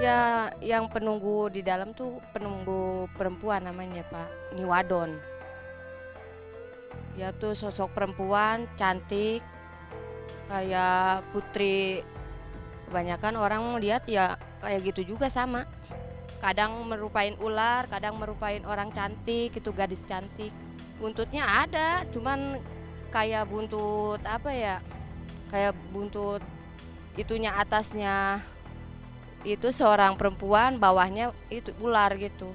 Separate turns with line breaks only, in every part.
Ya, yang penunggu di dalam tuh penunggu perempuan namanya Pak, Niwadon. Dia tuh sosok perempuan cantik, kayak putri. Kebanyakan orang lihat ya kayak gitu juga sama. Kadang merupain ular, kadang merupain orang cantik, itu gadis cantik. Buntutnya ada, cuman kayak buntut apa ya? Kayak buntut itunya atasnya itu seorang perempuan, bawahnya itu ular gitu.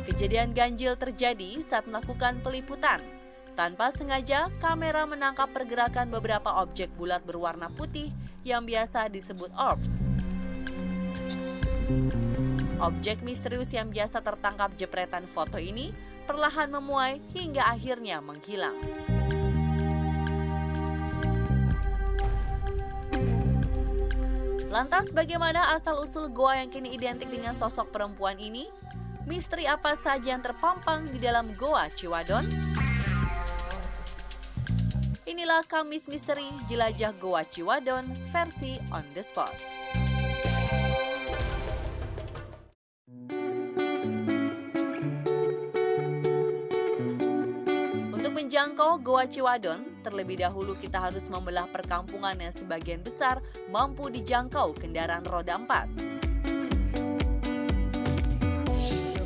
Kejadian ganjil terjadi saat melakukan peliputan. Tanpa sengaja, kamera menangkap pergerakan beberapa objek bulat berwarna putih yang biasa disebut orbs. Objek misterius yang biasa tertangkap jepretan foto ini perlahan memuai hingga akhirnya menghilang. Lantas bagaimana asal-usul goa yang kini identik dengan sosok perempuan ini? Misteri apa saja yang terpampang di dalam Goa Ciwadon? Inilah Kamis Misteri Jelajah Goa Ciwadon versi On The Spot. Untuk menjangkau Goa Ciwadon, terlebih dahulu kita harus membelah perkampungan yang sebagian besar mampu dijangkau kendaraan roda 4.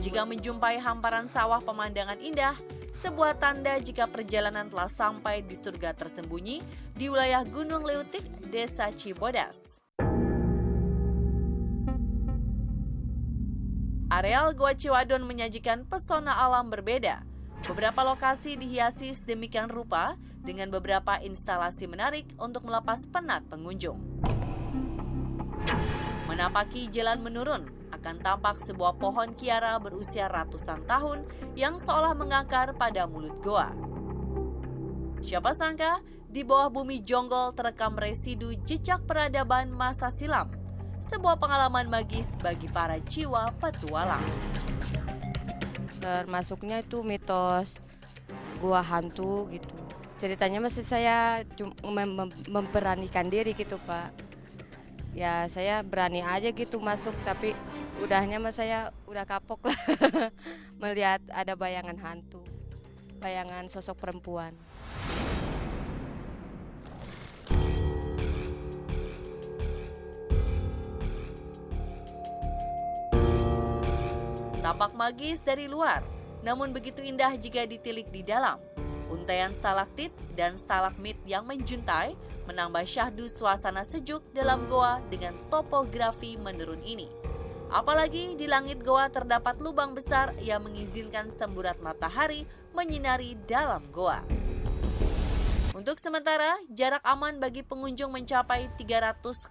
Jika menjumpai hamparan sawah pemandangan indah, sebuah tanda jika perjalanan telah sampai di surga tersembunyi di wilayah Gunung Leutik, Desa Cibodas. Areal Goa Ciwadon menyajikan pesona alam berbeda. Beberapa lokasi dihiasi sedemikian rupa dengan beberapa instalasi menarik untuk melepas penat pengunjung. Menapaki jalan menurun, akan tampak sebuah pohon kiara berusia ratusan tahun yang seolah mengakar pada mulut goa. Siapa sangka, di bawah bumi jonggol terekam residu jejak peradaban masa silam. Sebuah pengalaman magis bagi para jiwa petualang.
Termasuknya itu mitos gua hantu gitu. Ceritanya masih saya memberanikan diri gitu Pak. Ya saya berani aja gitu masuk, tapi udahnya mas saya udah kapok lah melihat ada bayangan hantu, bayangan sosok perempuan.
Tampak magis dari luar, namun begitu indah jika ditilik di dalam. Untaian stalaktit dan stalagmit yang menjuntai menambah syahdu suasana sejuk dalam goa dengan topografi menurun ini. Apalagi di langit goa terdapat lubang besar yang mengizinkan semburat matahari menyinari dalam goa. Untuk sementara, jarak aman bagi pengunjung mencapai 300,2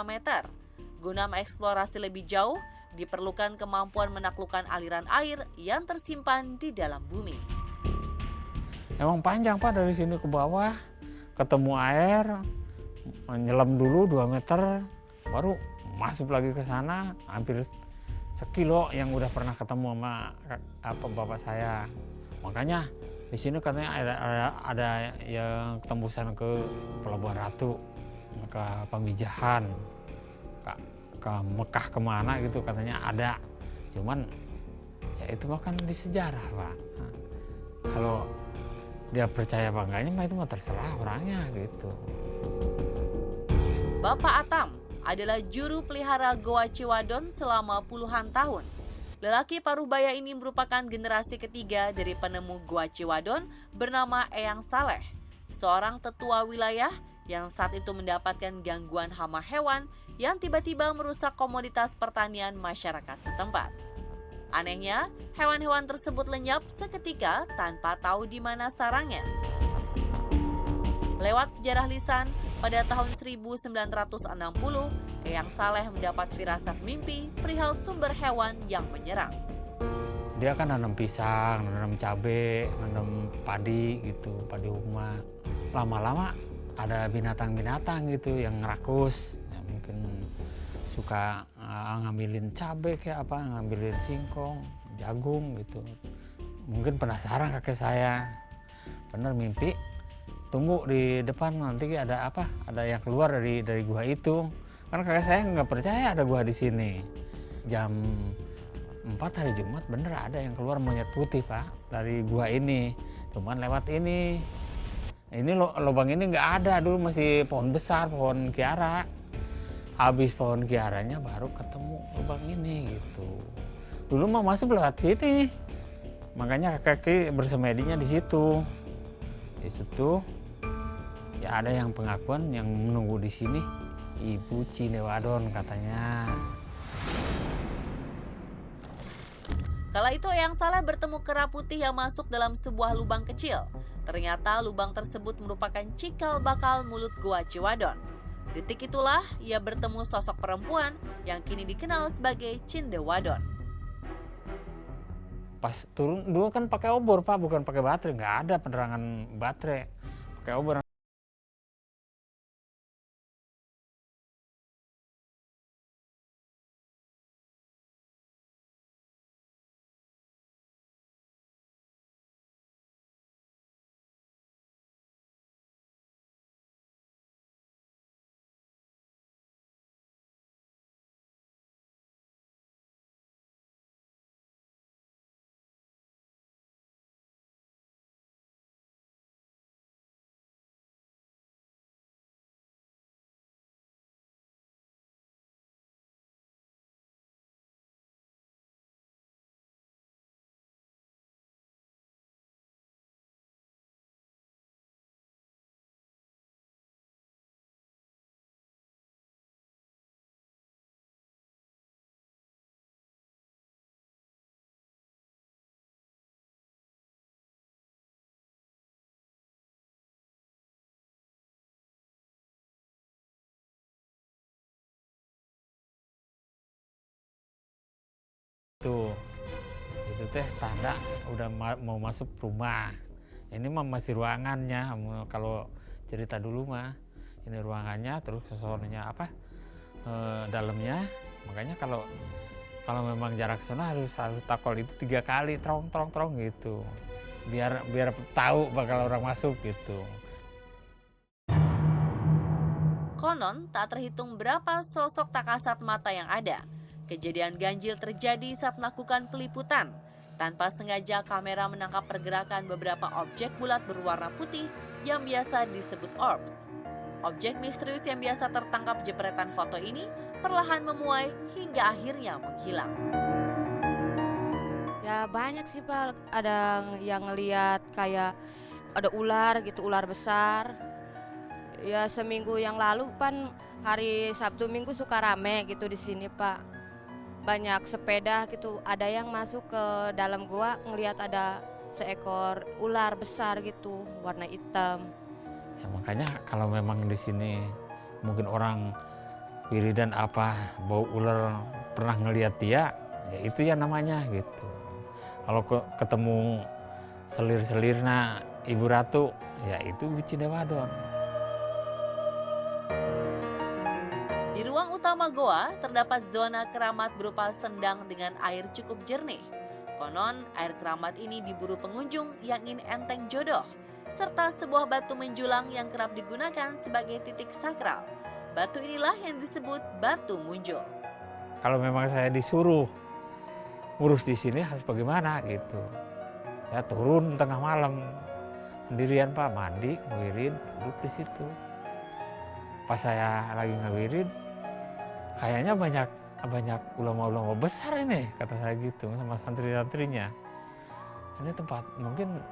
meter. Guna mengeksplorasi lebih jauh, diperlukan kemampuan menaklukkan aliran air yang tersimpan di dalam bumi.
Emang panjang Pak dari sini ke bawah, ketemu air, menyelam dulu 2 meter, baru masuk lagi ke sana, hampir sekilo yang udah pernah ketemu sama bapak saya. Makanya di sini katanya ada yang tembusan ke Pelabuhan Ratu, ke Pamijahan, ke Mekah kemana gitu katanya ada. Cuman ya itu mah kan di sejarah Pak. Nah, kalau dia percaya apa enggaknya mah itu mah terserah orangnya gitu.
Bapak Atam adalah juru pelihara Goa Ciwadon selama puluhan tahun. Lelaki Parubaya ini merupakan generasi ketiga dari penemu Goa Ciwadon bernama Eyang Saleh, seorang tetua wilayah yang saat itu mendapatkan gangguan hama hewan yang tiba-tiba merusak komoditas pertanian masyarakat setempat. Anehnya, hewan-hewan tersebut lenyap seketika tanpa tahu di mana sarangnya. Lewat sejarah lisan, pada tahun 1960, Eyang Saleh mendapat firasat mimpi perihal sumber hewan yang menyerang.
Dia kan nanam pisang, nanam cabai, nanam padi gitu, padi huma. Lama-lama ada binatang-binatang gitu yang ngerakus, ya, mungkin suka ngambilin cabai kayak apa, ngambilin singkong, jagung gitu. Mungkin penasaran kakek saya, bener mimpi tunggu di depan nanti ada apa, ada yang keluar dari gua itu. Kan kakak saya nggak percaya ada gua di sini. Jam 4 hari Jumat bener ada yang keluar monyet putih Pak dari gua ini, cuman lewat ini. Ini lubang ini nggak ada, dulu masih pohon besar, pohon kiara. Habis pohon kiaranya baru ketemu lubang ini gitu. Dulu mah masuk lewat sini, makanya kaki bersemedinya di situ. Di situ ya ada yang pengakuan yang menunggu di sini, Ibu Cinewadon katanya.
Kala itu Eyang Saleh bertemu kera putih yang masuk dalam sebuah lubang kecil. Ternyata lubang tersebut merupakan cikal bakal mulut Goa Ciwadon. Detik itulah ia bertemu sosok perempuan yang kini dikenal sebagai Cindewadon.
Pas turun dulu kan pakai obor Pak, bukan pakai baterai, nggak ada penerangan baterai, pakai obor. Itu teh tanda udah mau masuk rumah. Ini mah masih ruangannya. Kalau cerita dulu mah ini ruangannya, terus sononya apa dalamnya. Makanya kalau memang jarak sana harus takol itu 3 kali trong gitu. Biar tahu bakal orang masuk gitu.
Konon tak terhitung berapa sosok tak kasat mata yang ada. Kejadian ganjil terjadi saat melakukan peliputan. Tanpa sengaja kamera menangkap pergerakan beberapa objek bulat berwarna putih yang biasa disebut orbs. Objek misterius yang biasa tertangkap jepretan foto ini perlahan memuai hingga akhirnya menghilang.
Ya banyak sih Pak, ada yang ngelihat kayak ada ular gitu, ular besar. Ya seminggu yang lalu kan hari Sabtu Minggu suka rame gitu di sini Pak. Banyak sepeda gitu, ada yang masuk ke dalam gua ngelihat ada seekor ular besar gitu, warna hitam.
Ya makanya kalau memang di sini mungkin orang wiridan apa bau ular pernah ngelihat dia, ya itu ya namanya gitu. Kalau ketemu selir-selirna Ibu Ratu, ya itu Ibu Cinewadon.
Di ruang utama goa terdapat zona keramat berupa sendang dengan air cukup jernih. Konon air keramat ini diburu pengunjung yang ingin enteng jodoh, serta sebuah batu menjulang yang kerap digunakan sebagai titik sakral. Batu inilah yang disebut batu munjul.
Kalau memang saya disuruh ngurus di sini harus bagaimana gitu. Saya turun tengah malam sendirian Pak, mandi, ngawirin, duduk di situ. Pas saya lagi ngawirin, kayaknya banyak ulama-ulama besar ini, kata saya gitu sama santri-santrinya. Ini tempat mungkin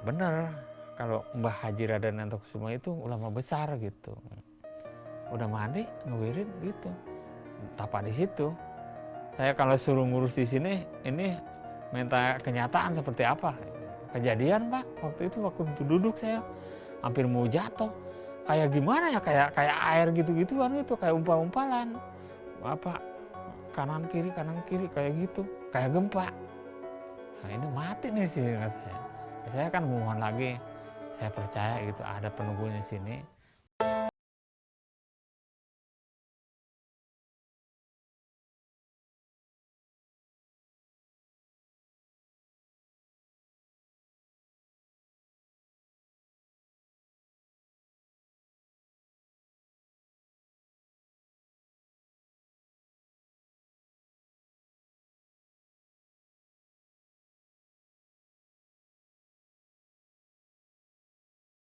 benar kalau Mbah Haji Raden Antokusuma itu ulama besar gitu. Udah mandi, ngawirin gitu. Tapak di situ. Saya kalau suruh ngurus di sini, ini minta kenyataan seperti apa. Kejadian Pak, waktu itu waktu duduk saya hampir mau jatuh. Kayak gimana ya, kayak air gitu-gituan itu, kayak umpal-umpalan. Apa kanan kiri kayak gitu, kayak gempa. Nah ini mati nih sih saya. Saya kan mohon lagi, saya percaya gitu ada penunggunya sini.